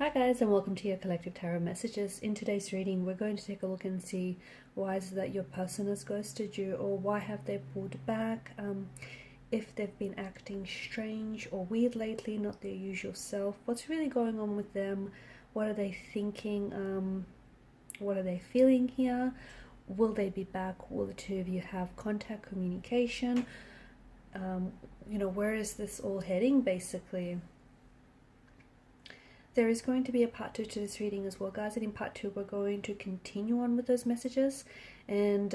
Hi guys, and welcome to your collective tarot messages. In today's reading, we're going to take a look and see why is it that your person has ghosted you, or why have they pulled back, if they've been acting strange or weird lately, not their usual self, what's really going on with them, what are they thinking, what are they feeling here, will they be back, will the two of you have contact, communication, where is this all heading basically. There is going to be a part 2 to this reading as well, guys, and in part 2 we're going to continue on with those messages and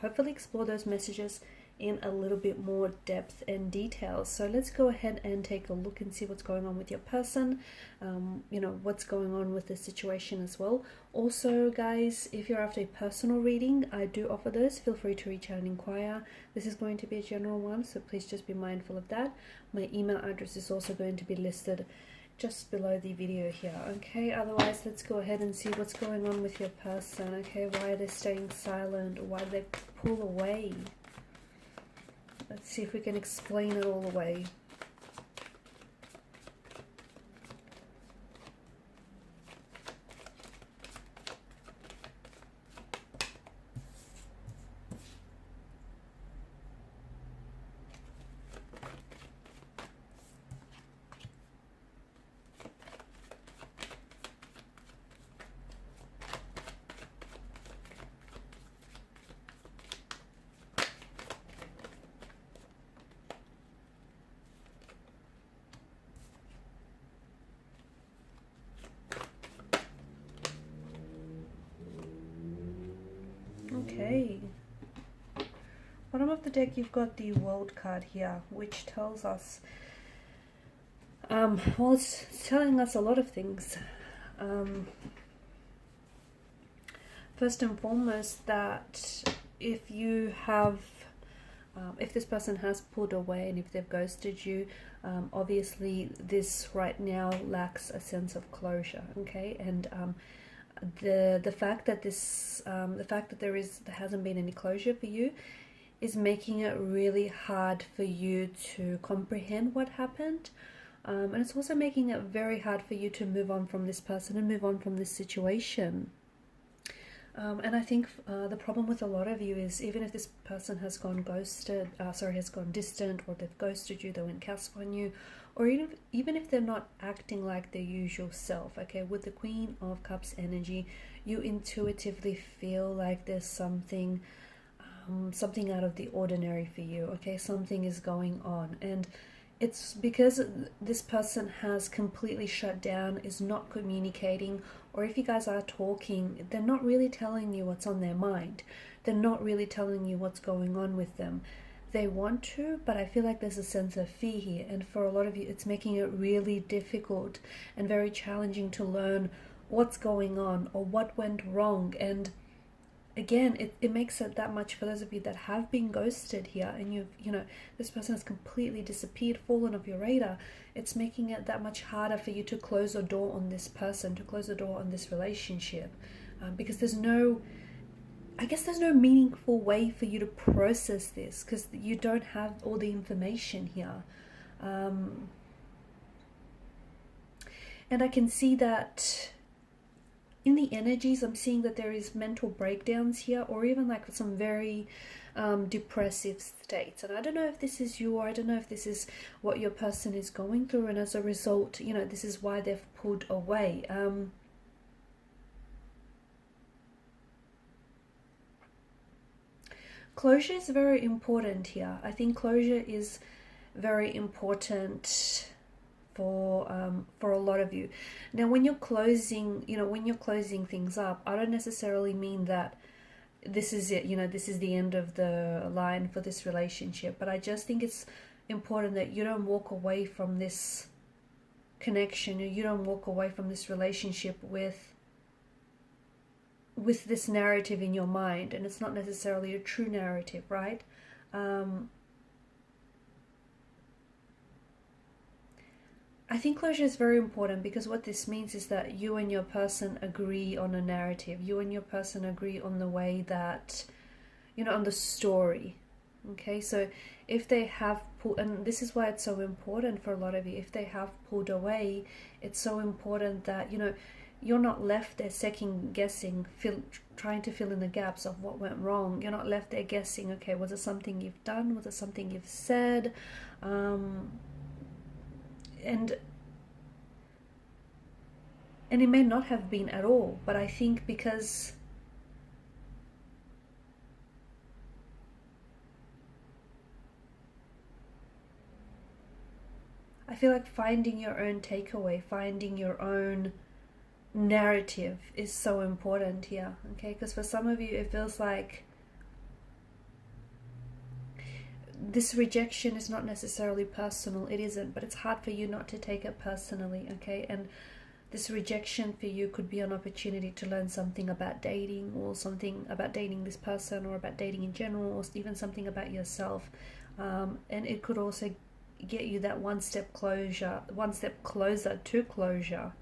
hopefully explore those messages in a little bit more depth and detail. So let's go ahead and take a look and see what's going on with your person, what's going on with the situation as well. Also, guys, if you're after a personal reading, I do offer those. Feel free to reach out and inquire. This is going to be a general one, so please just be mindful of that. My email address is also going to be listed just below the video here. Okay, otherwise let's go ahead and see what's going on with your person. Okay, why are they staying silent, or why do they pull away? Let's see if we can explain it all away. Okay, bottom of the deck you've got the World card here, which tells us well, it's telling us a lot of things. First and foremost, that if you have if this person has pulled away and if they've ghosted you, obviously this right now lacks a sense of closure. Okay, and the fact that there hasn't been any closure for you is making it really hard for you to comprehend what happened, and it's also making it very hard for you to move on from this person and move on from this situation. And I think the problem with a lot of you is, even if this person has gone distant, or they've ghosted you, they went cast on you, or even if they're not acting like their usual self, okay, with the Queen of Cups energy, you intuitively feel like there's something out of the ordinary for you, okay, something is going on, and it's because this person has completely shut down, is not communicating, or if you guys are talking, they're not really telling you what's on their mind. They're not really telling you what's going on with them. They want to, but I feel like there's a sense of fear here, and for a lot of you it's making it really difficult and very challenging to learn what's going on or what went wrong. And again, it makes it that much for those of you that have been ghosted here, and this person has completely disappeared, fallen off your radar. It's making it that much harder for you to close a door on this person, to close a door on this relationship, because there's no meaningful way for you to process this, because you don't have all the information here. And I can see that in the energies, I'm seeing that there is mental breakdowns here, or even like some very depressive states. And I don't know if this is you, or I don't know if this is what your person is going through, and as a result, this is why they've pulled away. Closure is very important here. I think closure is very important for a lot of you. Now, when you're closing, things up, I don't necessarily mean that this is it, this is the end of the line for this relationship, but I just think it's important that you don't walk away from this connection, or you don't walk away from this relationship with this narrative in your mind, and it's not necessarily a true narrative, right? I think closure is very important, because what this means is that you and your person agree on a narrative. You and your person agree on the way that, on the story. Okay, so if they have pulled, and this is why it's so important for a lot of you, if they have pulled away, it's so important that, you know, you're not left there second guessing, trying to fill in the gaps of what went wrong. You're not left there guessing, okay, was it something you've done? Was it something you've said? And it may not have been at all, but I think because I feel like finding your own takeaway, finding your own narrative is so important here, okay? Because for some of you, it feels like this rejection is not necessarily personal. It isn't, but it's hard for you not to take it personally, okay? And this rejection for you could be an opportunity to learn something about dating, or something about dating this person, or about dating in general, or even something about yourself. And it could also get you that one step closer to closure.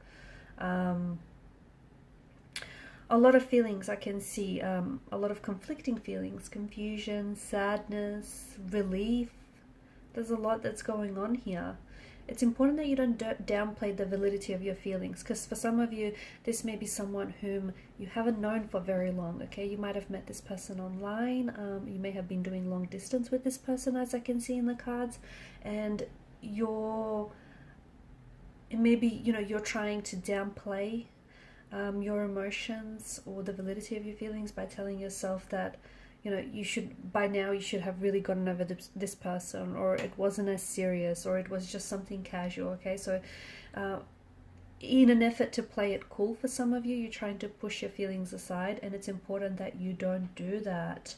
A lot of feelings I can see, a lot of conflicting feelings, confusion, sadness, relief. There's a lot that's going on here. It's important that you don't downplay the validity of your feelings, because for some of you, this may be someone whom you haven't known for very long, okay? You might have met this person online, you may have been doing long distance with this person, as I can see in the cards, and maybe, you know, you're trying to downplay your emotions or the validity of your feelings by telling yourself that, you know, by now you should have really gotten over this person, or it wasn't as serious, or it was just something casual, okay? So in an effort to play it cool for some of you, you're trying to push your feelings aside, and it's important that you don't do that.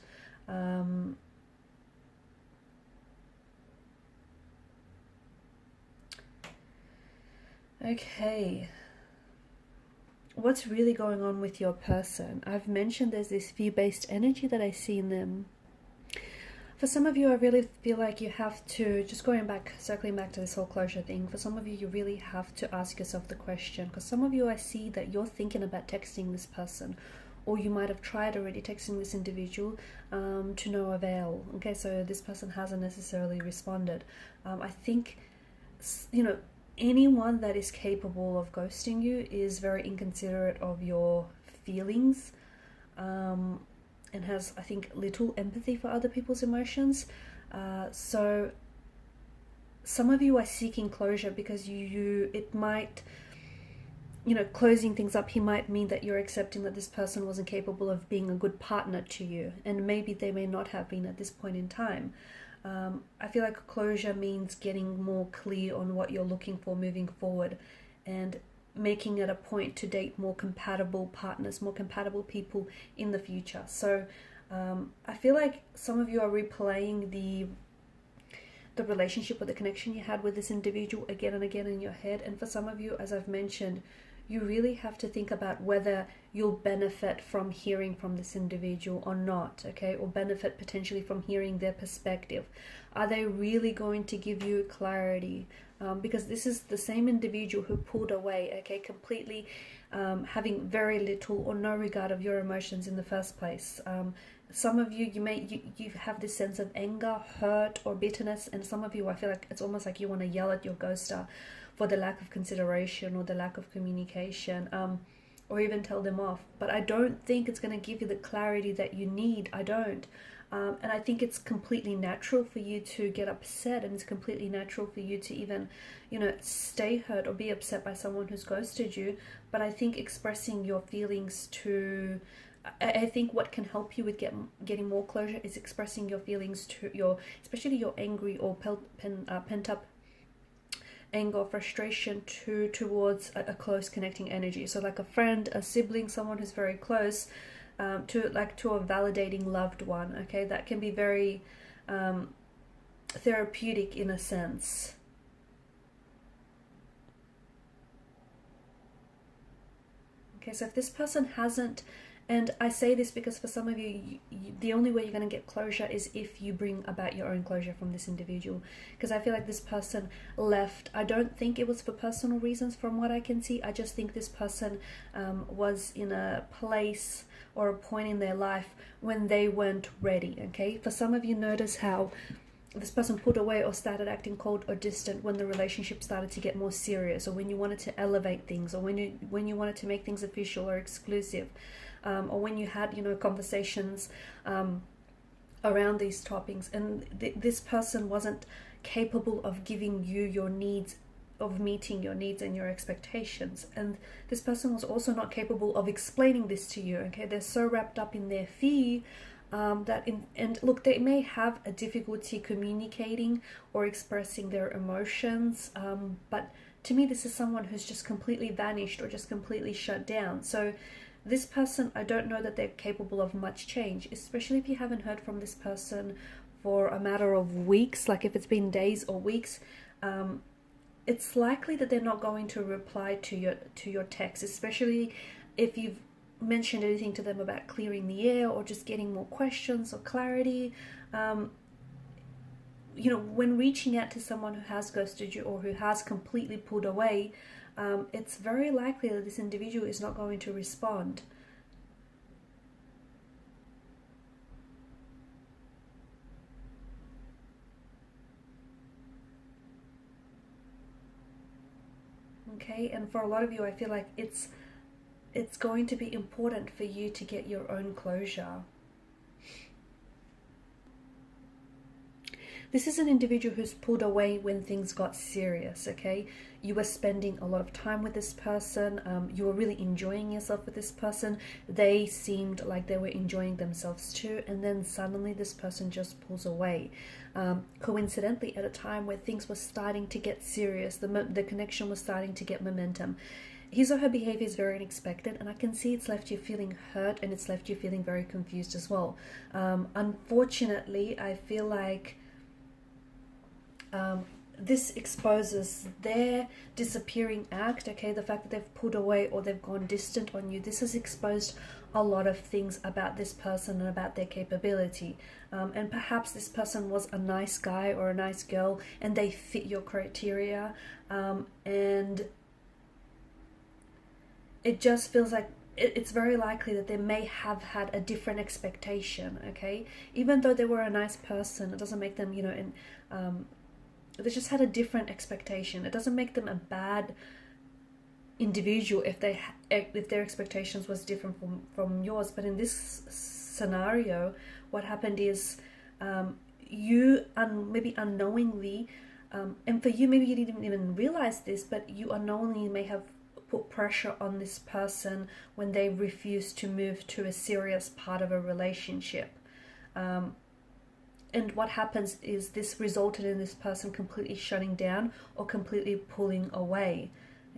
Okay. What's really going on with your person? I've mentioned there's this fear-based energy that I see in them. For some of you, I really feel like you have to, circling back to this whole closure thing, for some of you, you really have to ask yourself the question, because some of you, I see that you're thinking about texting this person, or you might have tried already texting this individual to no avail. Okay, so this person hasn't necessarily responded. I think, you know, anyone that is capable of ghosting you is very inconsiderate of your feelings, and has, I think, little empathy for other people's emotions. So some of you are seeking closure because it might, you know, closing things up, he might mean that you're accepting that this person wasn't capable of being a good partner to you, and maybe they may not have been at this point in time. I feel like closure means getting more clear on what you're looking for moving forward, and making it a point to date more compatible partners, more compatible people in the future. So I feel like some of you are replaying the relationship or the connection you had with this individual again and again in your head. And for some of you, as I've mentioned, you really have to think about whether you'll benefit from hearing from this individual or not, okay? Or benefit potentially from hearing their perspective. Are they really going to give you clarity? Because this is the same individual who pulled away, okay? Completely having very little or no regard of your emotions in the first place. Some of you, you have this sense of anger, hurt, or bitterness, and some of you, I feel like it's almost like you want to yell at your ghoster for the lack of consideration or the lack of communication, or even tell them off. But I don't think it's going to give you the clarity that you need. I don't. And I think it's completely natural for you to get upset, and it's completely natural for you to even, you know, stay hurt or be upset by someone who's ghosted you. But I think expressing your feelings to... I think what can help you with getting more closure is expressing your feelings to especially your angry or pent up anger or frustration towards a close connecting energy. So like a friend, a sibling, someone who's very close, to a validating loved one. Okay, that can be very therapeutic in a sense. Okay, so if this person hasn't And I say this because for some of you, the only way you're going to get closure is if you bring about your own closure from this individual. Because I feel like this person left, I don't think it was for personal reasons from what I can see. I just think this person was in a place or a point in their life when they weren't ready, okay? For some of you, notice how this person pulled away or started acting cold or distant when the relationship started to get more serious, or when you wanted to elevate things, or when you wanted to make things official or exclusive, or when you had, you know, conversations around these topics, and this person wasn't capable of giving you your needs, of meeting your needs and your expectations. And this person was also not capable of explaining this to you, okay? They're so wrapped up in their fear and look, they may have a difficulty communicating or expressing their emotions, but to me this is someone who's just completely vanished or just completely shut down. So this person, I don't know that they're capable of much change, especially if you haven't heard from this person for a matter of weeks. Like if it's been days or weeks, it's likely that they're not going to reply to your text, especially if you've mentioned anything to them about clearing the air or just getting more questions or clarity. You know, when reaching out to someone who has ghosted you or who has completely pulled away, it's very likely that this individual is not going to respond. Okay, and for a lot of you, I feel like it's going to be important for you to get your own closure. This is an individual who's pulled away when things got serious, okay? You were spending a lot of time with this person. You were really enjoying yourself with this person. They seemed like they were enjoying themselves too. And then suddenly this person just pulls away. Coincidentally, at a time where things were starting to get serious, the connection was starting to get momentum. His or her behavior is very unexpected, and I can see it's left you feeling hurt and it's left you feeling very confused as well. Unfortunately, I feel like this exposes their disappearing act, okay? The fact that they've pulled away or they've gone distant on you, this has exposed a lot of things about this person and about their capability. And perhaps this person was a nice guy or a nice girl and they fit your criteria, and it just feels like it's very likely that they may have had a different expectation, okay? Even though they were a nice person, it doesn't make them, you know, they just had a different expectation. It doesn't make them a bad individual if their expectations was different from yours. But in this scenario, what happened is you maybe unknowingly, and for you maybe you didn't even realize this, but you unknowingly may have put pressure on this person when they refused to move to a serious part of a relationship. And what happens is this resulted in this person completely shutting down or completely pulling away,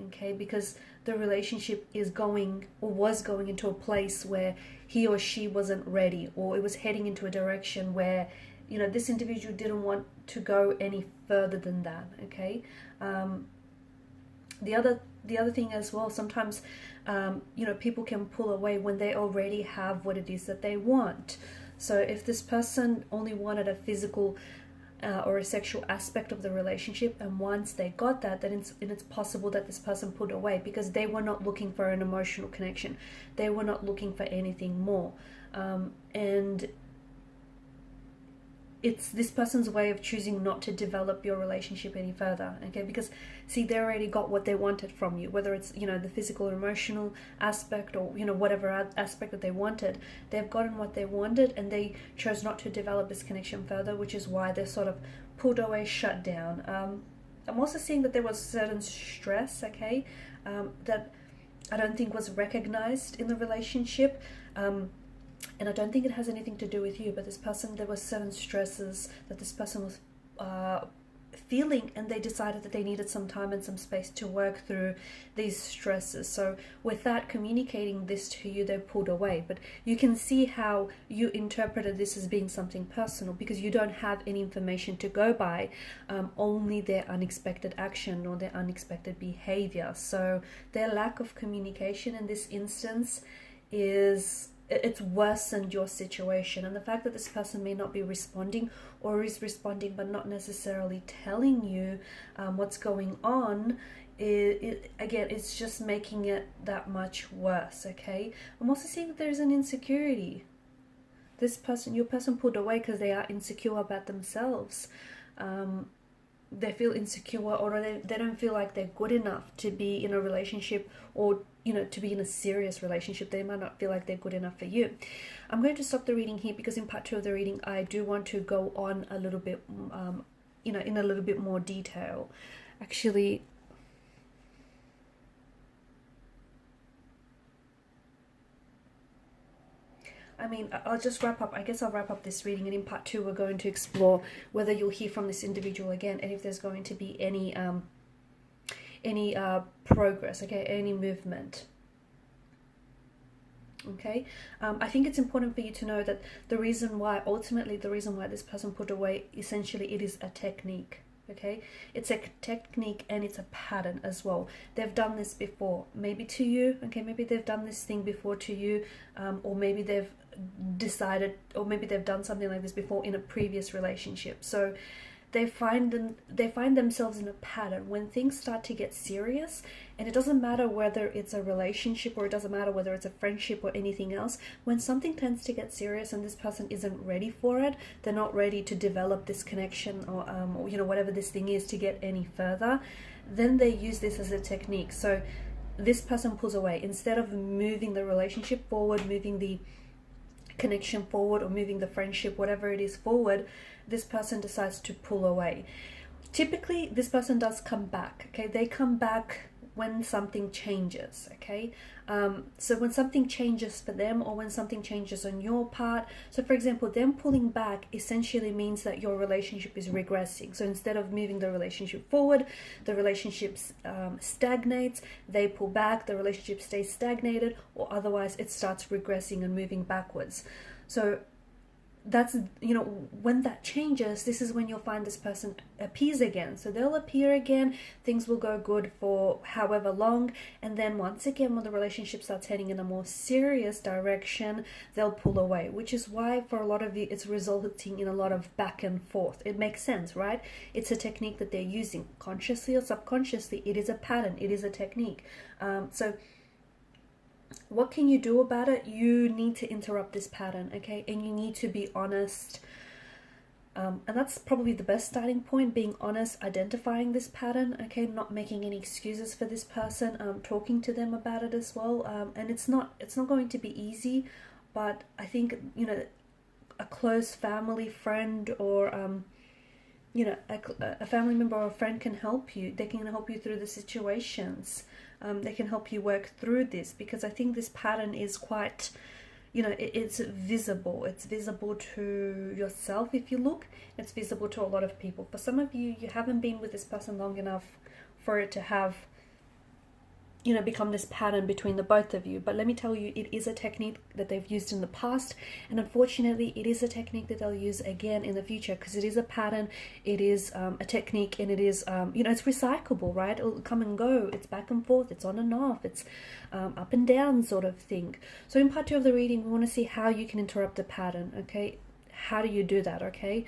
okay? Because the relationship is going or was going into a place where he or she wasn't ready, or it was heading into a direction where, you know, this individual didn't want to go any further than that, okay? The other thing as well, sometimes, you know, people can pull away when they already have what it is that they want. So if this person only wanted a physical or a sexual aspect of the relationship, and once they got that, then it's possible that this person pulled away because they were not looking for an emotional connection. They were not looking for anything more. And it's this person's way of choosing not to develop your relationship any further, okay? Because see, they already got what they wanted from you, whether it's, you know, the physical or emotional aspect, or, you know, whatever aspect that they wanted. They've gotten what they wanted and they chose not to develop this connection further, which is why they're sort of pulled away, shut down. I'm also seeing that there was certain stress, okay, that I don't think was recognized in the relationship. And I don't think it has anything to do with you, but this person, there were certain stresses that this person was feeling, and they decided that they needed some time and some space to work through these stresses. So without communicating this to you, they pulled away. But you can see how you interpreted this as being something personal, because you don't have any information to go by, only their unexpected action or their unexpected behavior. So their lack of communication in this instance is it's worsened your situation. And the fact that this person may not be responding, or is responding but not necessarily telling you what's going on, again, it's just making it that much worse. Okay, I'm also seeing that there's an insecurity. This person, your person, pulled away because they are insecure about themselves. They feel insecure, or they don't feel like they're good enough to be in a relationship, or to be in a serious relationship. They might not feel like they're good enough for you. I'm going to stop the reading here, because in part 2 of the reading I do want to go on a little bit in a little bit more detail. Actually, I mean, I'll just wrap up. I guess I'll wrap up this reading, and in part 2 we're going to explore whether you'll hear from this individual again, and if there's going to be any progress, okay, any movement. Okay, I think it's important for you to know that ultimately the reason why this person put away, essentially it is a technique. Okay, it's a technique, and it's a pattern as well. They've done this before, maybe to you. Okay, maybe they've done this thing before to you, or maybe they've decided, or maybe they've done something like this before in a previous relationship. So they find themselves in a pattern when things start to get serious. And it doesn't matter whether it's a relationship, or it doesn't matter whether it's a friendship or anything else. When something tends to get serious and this person isn't ready for it, they're not ready to develop this connection, or whatever this thing is, to get any further, then they use this as a technique. So this person pulls away. Instead of moving the relationship forward, moving the connection forward, or moving the friendship, whatever it is, forward, this person decides to pull away. Typically this person does come back. Okay, they come back when something changes. Okay, so when something changes for them, or when something changes on your part. So for example, them pulling back essentially means that your relationship is regressing. So instead of moving the relationship forward, the relationship stagnates. They pull back, the relationship stays stagnated, or otherwise it starts regressing and moving backwards. So that's, when that changes, this is when you'll find this person appears again. So they'll appear again, things will go good for however long, and then once again, when the relationship starts heading in a more serious direction, they'll pull away, which is why for a lot of you it's resulting in a lot of back and forth. It makes sense, right? It's a technique that they're using, consciously or subconsciously. It is a pattern, it is a technique. So what can you do about it? You need to interrupt this pattern, okay? And you need to be honest. And that's probably the best starting point, being honest, identifying this pattern, okay? Not making any excuses for this person, talking to them about it as well. And it's not going to be easy, but I think, a close family friend, or a family member or a friend can help you. They can help you through the situations. They can help you work through this, because I think this pattern is quite, it's visible. It's visible to yourself if you look. It's visible to a lot of people. For some of you, you haven't been with this person long enough for it to have, become this pattern between the both of you. But let me tell you, it is a technique that they've used in the past, and unfortunately it is a technique that they'll use again in the future, because it is a pattern, it is a technique, and it is it's recyclable, right? It'll come and go, it's back and forth, it's on and off, it's up and down sort of thing. So in part 2 of the reading, we want to see how you can interrupt the pattern. Okay, how do you do that? Okay,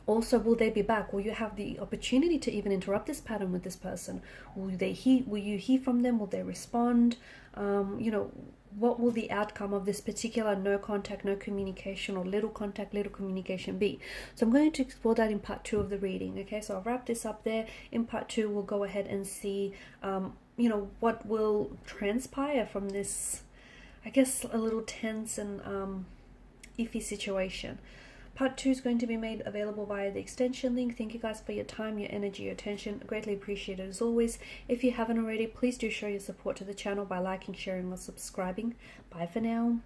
also, will they be back? Will you have the opportunity to even interrupt this pattern with this person? Will you hear from them? Will they respond? What will the outcome of this particular no contact, no communication, or little contact, little communication be? So I'm going to explore that in part 2 of the reading. Okay, so I'll wrap this up there. In part 2, we'll go ahead and see, what will transpire from this, I guess, a little tense and iffy situation. Part 2 is going to be made available via the extension link. Thank you guys for your time, your energy, your attention. Greatly appreciated as always. If you haven't already, please do show your support to the channel by liking, sharing, or subscribing. Bye for now.